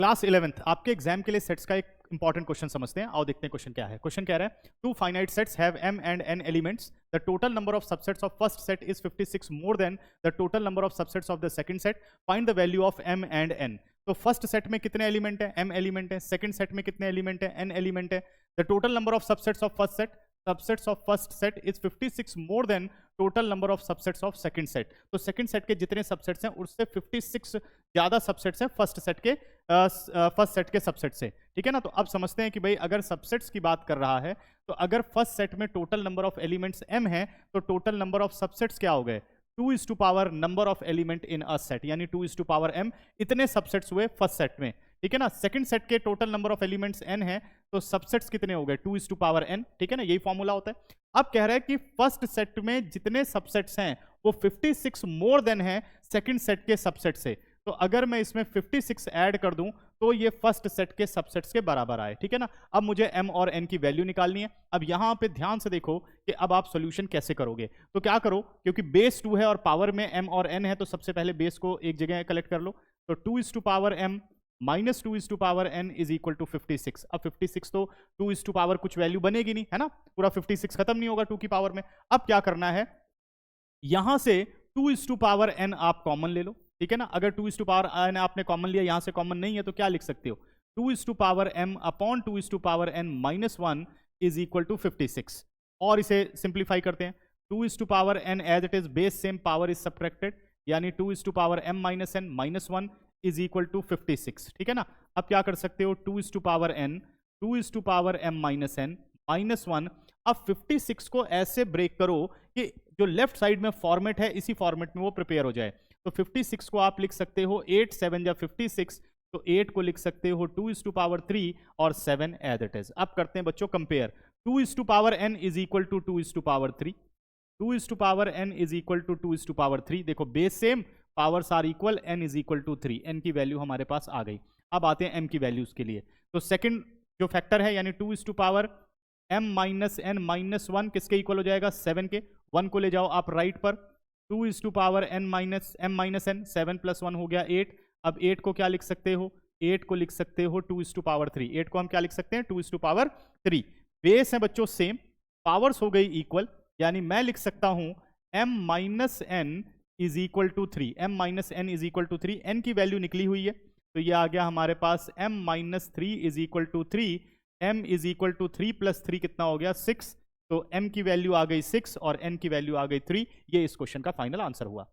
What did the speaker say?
Class 11th आपके exam के लिए सेट्स का एक इंपॉर्टेंट क्वेश्चन समझते हैं। आओ देखते हैं क्वेश्चन क्या है। क्वेश्चन कह रहा है two finite sets have m and n elements, the total number of subsets of first set is 56 more than the total number of subsets of the second set, find the value of m and n। तो first set में कितने element है? m element है। Second set में कितने element है? n element है। The total number of subsets of first set, subsets of first set is 56 more then total number of subsets of second set. तो second set के जितने subsets हैं उससे 56 ज्यादा सबसेट्स हैं फर्स्ट सेट के सबसेट से। ठीक है ना। तो अब समझते हैं कि भाई अगर सबसेट्स की बात कर रहा है तो अगर फर्स्ट सेट में total number of elements m है तो टोटल नंबर ऑफ सबसेट्स क्या हो गए? 2 number of element in a set, यानी 2 m इतने सबसेट्स हुए फर्स्ट सेट में। ठीक है ना। सेकंड सेट के total number of elements n है तो सबसेट्स कितने हो गए? 2n। ठीक है ना, यही फॉर्मूला होता है। अब कह रहा है कि फर्स्ट सेट में जितने सबसेट्स हैं वो 56 मोर देन है सेकंड सेट के सबसेट से। तो अगर मैं इसमें 56 ऐड कर दूं तो ये फर्स्ट सेट के सबसेट्स के बराबर आए। ठीक है ना। अब मुझे m और n की वैल्यू निकालनी है। अब यहां पे ध्यान से देखो कि अब आप सॉल्यूशन कैसे करोगे। तो क्या करो, क्योंकि बेस 2 है और पावर में m और n है तो सबसे पहले बेस को एक जगह कलेक्ट कर लो। तो 2m minus 2n is equal to 56। अब 56 तो 2 कुछ वैल्यू बनेगी नहीं, है ना। पूरा 56 खत्म नहीं होगा 2 की पावर में। अब क्या करना है, यहां से 2n आप कॉमन ले लो। ठीक है ना। अगर 2n आपने कॉमन लिया, यहां से कॉमन नहीं है तो क्या लिख सकते हो? 2m upon 2n minus 1 is equal to 56। और इसे सिंप्लीफाई करते हैं। 2n as it is base same power is subtracted, यानी 2m minus n minus 1 is equal to 56। ठीक है ना। अब क्या कर सकते हो? 2m minus n minus 1। अब 56 को ऐसे ब्रेक करो कि जो लेफ्ट साइड में फॉर्मेट है इसी फॉर्मेट में वो प्रिपेयर हो जाए। तो 56 को आप लिख सकते हो 8 7 या 56, तो 8 को लिख सकते हो 2 और 7 एज इट इज। अब करते हैं बच्चों compare. 2n is equal to 2 2n is equal to 2 देखो base same, powers are equal, n is equal to 3। n की वैल्यू हमारे पास आ गई। अब आते हैं m की वैल्यूज के लिए। तो सेकंड जो फैक्टर है यानी 2m माइनस n माइनस 1 किसके इक्वल हो जाएगा? 7 के। 1 को ले जाओ आप राइट पर। 2m माइनस n 7 प्लस 1 हो गया 8। अब 8 को क्या लिख सकते हो? 8 को लिख सकते हो 2:3। 8 को हम क्या लिख सकते हैं? 2:3। बेस है बच्चों सेम, पावर्स हो गई इक्वल, यानी मैं लिख सकता हूं m minus n is equal to 3। m minus n is equal to 3। n की वैल्यू निकली हुई है तो ये आ गया हमारे पास m minus 3 is equal to 3। m is equal to 3 plus 3 कितना हो गया? 6। तो m की वैल्यू आ गई 6 और n की वैल्यू आ गई 3। ये इस क्वेश्चन का फाइनल आंसर हुआ।